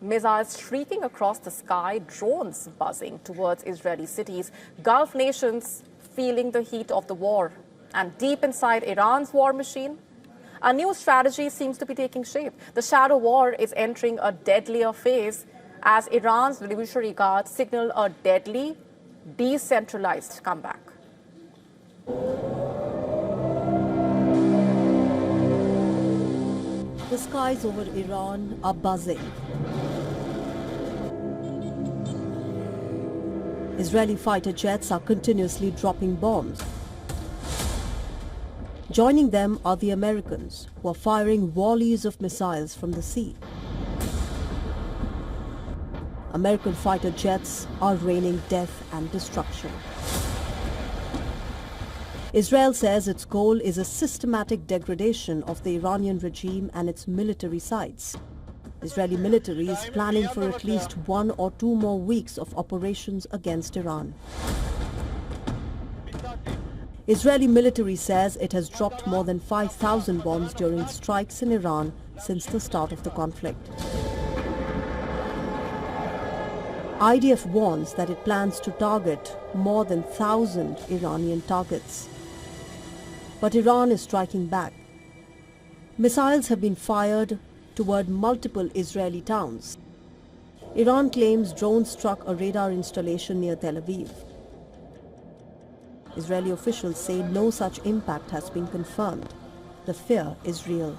Missiles shrieking across the sky, drones buzzing towards Israeli cities, Gulf nations feeling the heat of the war. And deep inside Iran's war machine, a new strategy seems to be taking shape. The shadow war is entering a deadlier phase as Iran's Revolutionary Guard signal a deadly, decentralized comeback. The skies over Iran are buzzing. Israeli fighter jets are continuously dropping bombs. Joining them are the Americans, who are firing volleys of missiles from the sea. American fighter jets are raining death and destruction. Israel says its goal is a systematic degradation of the Iranian regime and its military sites. Israeli military is planning for at least 1 or 2 more weeks of operations against Iran. Israeli military says it has dropped more than 5,000 bombs during strikes in Iran since the start of the conflict. IDF warns that it plans to target more than 1,000 Iranian targets. But Iran is striking back. Missiles have been fired toward multiple Israeli towns. Iran claims drones struck a radar installation near Tel Aviv. Israeli officials say no such impact has been confirmed. The fear is real.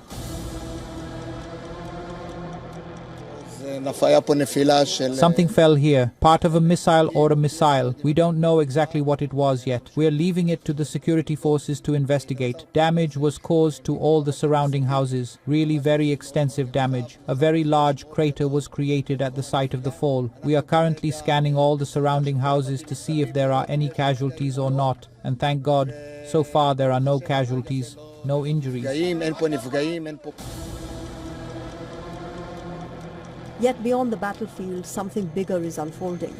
Something fell here, part of a missile or a missile. We don't know exactly what it was yet. We are leaving it to the security forces to investigate. Damage was caused to all the surrounding houses, really very extensive damage. A very large crater was created at the site of the fall. We are currently scanning all the surrounding houses to see if there are any casualties or not. And thank God, so far there are no casualties, no injuries. Yet beyond the battlefield, something bigger is unfolding.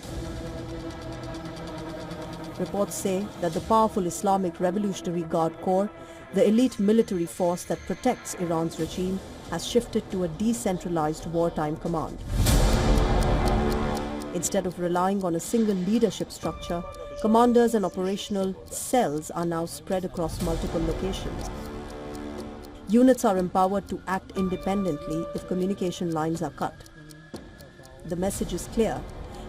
Reports say that the powerful Islamic Revolutionary Guard Corps, the elite military force that protects Iran's regime, has shifted to a decentralized wartime command. Instead of relying on a single leadership structure, commanders and operational cells are now spread across multiple locations. Units are empowered to act independently if communication lines are cut. The message is clear.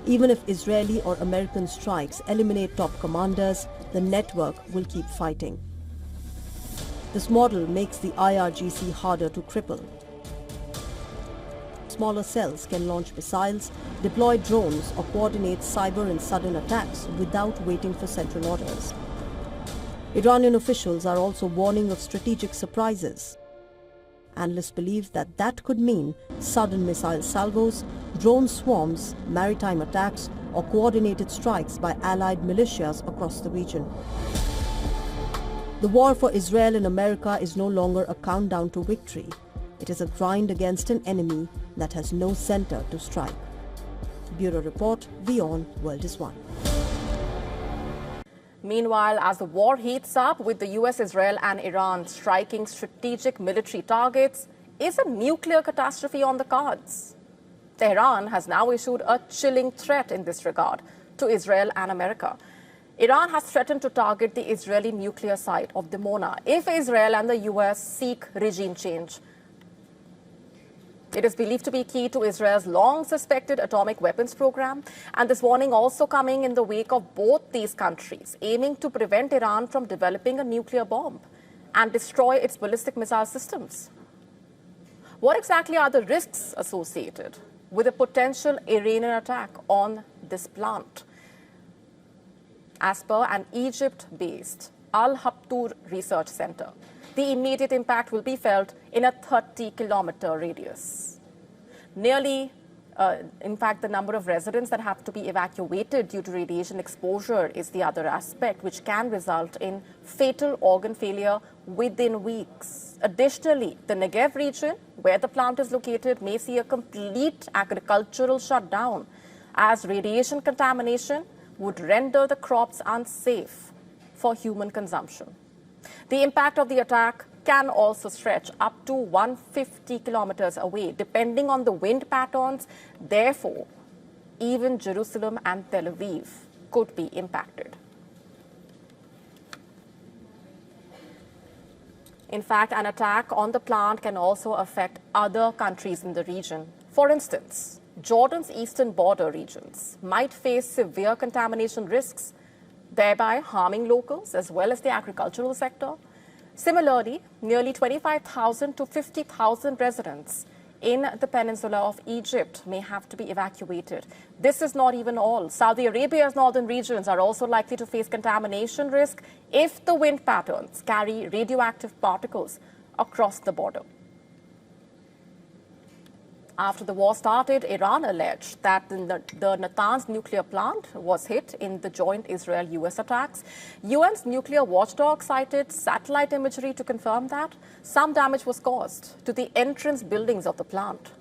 Even if Israeli or American strikes eliminate top commanders, the network will keep fighting. This model makes the IRGC harder to cripple. Smaller cells can launch missiles, deploy drones, or coordinate cyber and sudden attacks without waiting for central orders. Iranian officials are also warning of strategic surprises. Analysts believe that that could mean sudden missile salvos, drone swarms, maritime attacks, or coordinated strikes by allied militias across the region. The war for Israel and America is no longer a countdown to victory. It is a grind against an enemy that has no center to strike. Bureau Report, WION World is One. Meanwhile, as the war heats up with the US, Israel and Iran striking strategic military targets, is a nuclear catastrophe on the cards? Tehran has now issued a chilling threat in this regard to Israel and America. Iran has threatened to target the Israeli nuclear site of Dimona if Israel and the US seek regime change. It is believed to be key to Israel's long-suspected atomic weapons program, and this warning also coming in the wake of both these countries aiming to prevent Iran from developing a nuclear bomb and destroy its ballistic missile systems. What exactly are the risks associated with a potential Iranian attack on this plant? As per an Egypt-based Al-Habtour Research Center, the immediate impact will be felt in a 30-kilometer radius. In fact, the number of residents that have to be evacuated due to radiation exposure is the other aspect, which can result in fatal organ failure within weeks. Additionally, the Negev region, where the plant is located, may see a complete agricultural shutdown, as radiation contamination would render the crops unsafe for human consumption. The impact of the attack can also stretch up to 150 kilometers away, depending on the wind patterns. Therefore, even Jerusalem and Tel Aviv could be impacted. In fact, an attack on the plant can also affect other countries in the region. For instance, Jordan's eastern border regions might face severe contamination risks, thereby harming locals as well as the agricultural sector. Similarly, nearly 25,000 to 50,000 residents in the peninsula of Egypt may have to be evacuated. This is not even all. Saudi Arabia's northern regions are also likely to face contamination risk if the wind patterns carry radioactive particles across the border. After the war started, Iran alleged that the Natanz nuclear plant was hit in the joint Israel-US attacks. UN's nuclear watchdog cited satellite imagery to confirm that some damage was caused to the entrance buildings of the plant.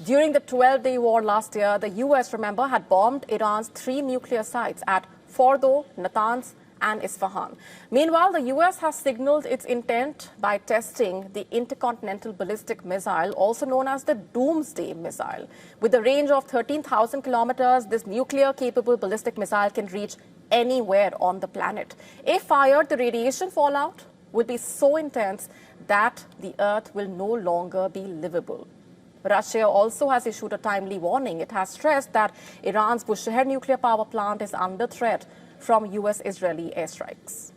During the 12-day war last year, the US, remember, had bombed Iran's 3 nuclear sites at Fordo, Natanz, and Isfahan. Meanwhile, the US has signaled its intent by testing the intercontinental ballistic missile, also known as the Doomsday missile. With a range of 13,000 kilometers, this nuclear-capable ballistic missile can reach anywhere on the planet. If fired, the radiation fallout will be so intense that the Earth will no longer be livable. Russia also has issued a timely warning. It has stressed that Iran's Bushehr nuclear power plant is under threat from US-Israeli airstrikes.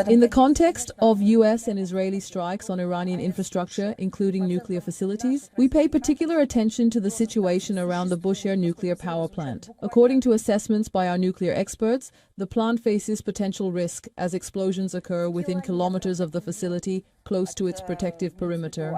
In the context of US and Israeli strikes on Iranian infrastructure, including nuclear facilities, we pay particular attention to the situation around the Bushehr nuclear power plant. According to assessments by our nuclear experts, the plant faces potential risk as explosions occur within kilometers of the facility, close to its protective perimeter.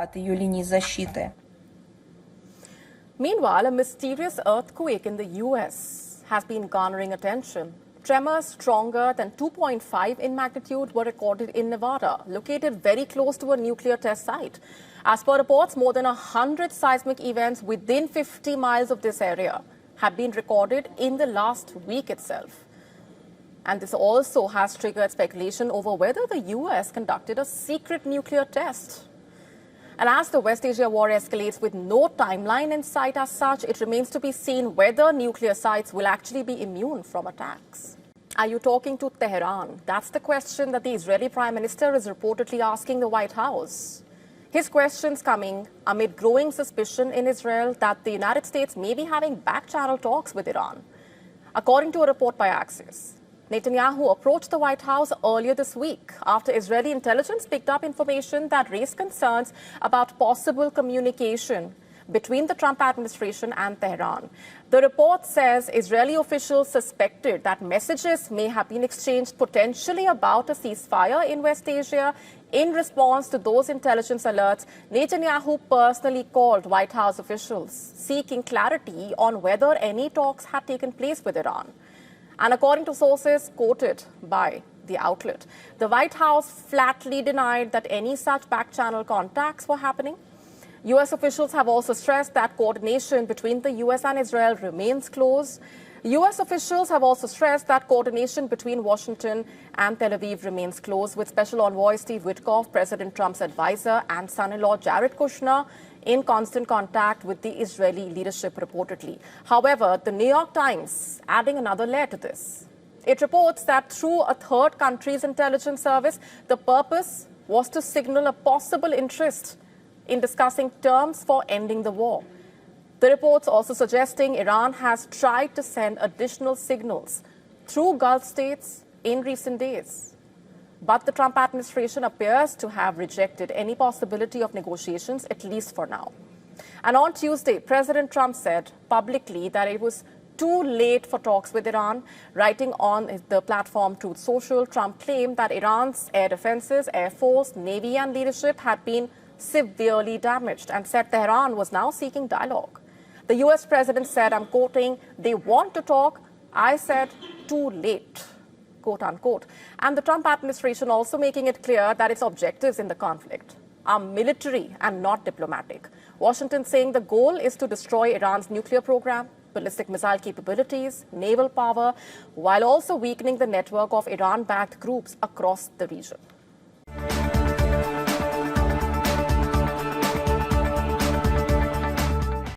Meanwhile, a mysterious earthquake in the US has been garnering attention. Tremors stronger than 2.5 in magnitude were recorded in Nevada, located very close to a nuclear test site. As per reports, more than 100 seismic events within 50 miles of this area have been recorded in the last week itself. And this also has triggered speculation over whether the US conducted a secret nuclear test. And as the West Asia war escalates with no timeline in sight as such, it remains to be seen whether nuclear sites will actually be immune from attacks. Are you talking to Tehran? That's the question that the Israeli Prime Minister is reportedly asking the White House. His questions coming amid growing suspicion in Israel that the United States may be having back-channel talks with Iran. According to a report by Axios, Netanyahu approached the White House earlier this week after Israeli intelligence picked up information that raised concerns about possible communication between the Trump administration and Tehran. The report says Israeli officials suspected that messages may have been exchanged potentially about a ceasefire in West Asia. In response to those intelligence alerts, Netanyahu personally called White House officials, seeking clarity on whether any talks had taken place with Iran. And according to sources quoted by the outlet, the White House flatly denied that any such back-channel contacts were happening. U.S. officials have also stressed that coordination between the U.S. and Israel remains close. U.S. officials have also stressed that coordination between Washington and Tel Aviv remains close, with Special Envoy Steve Witkoff, President Trump's advisor, and son-in-law Jared Kushner in constant contact with the Israeli leadership reportedly. However, the New York Times adding another layer to this. It reports that through a third country's intelligence service, the purpose was to signal a possible interest in discussing terms for ending the war. The reports also suggesting Iran has tried to send additional signals through Gulf states in recent days. But the Trump administration appears to have rejected any possibility of negotiations, at least for now. And on Tuesday, President Trump said publicly that it was too late for talks with Iran. Writing on the platform Truth Social, Trump claimed that Iran's air defenses, Air Force, Navy and leadership had been severely damaged and said Tehran was now seeking dialogue. The U.S. president said, I'm quoting, "They want to talk. I said too late," quote unquote. And the Trump administration also making it clear that its objectives in the conflict are military and not diplomatic. Washington saying the goal is to destroy Iran's nuclear program, ballistic missile capabilities, naval power, while also weakening the network of Iran-backed groups across the region.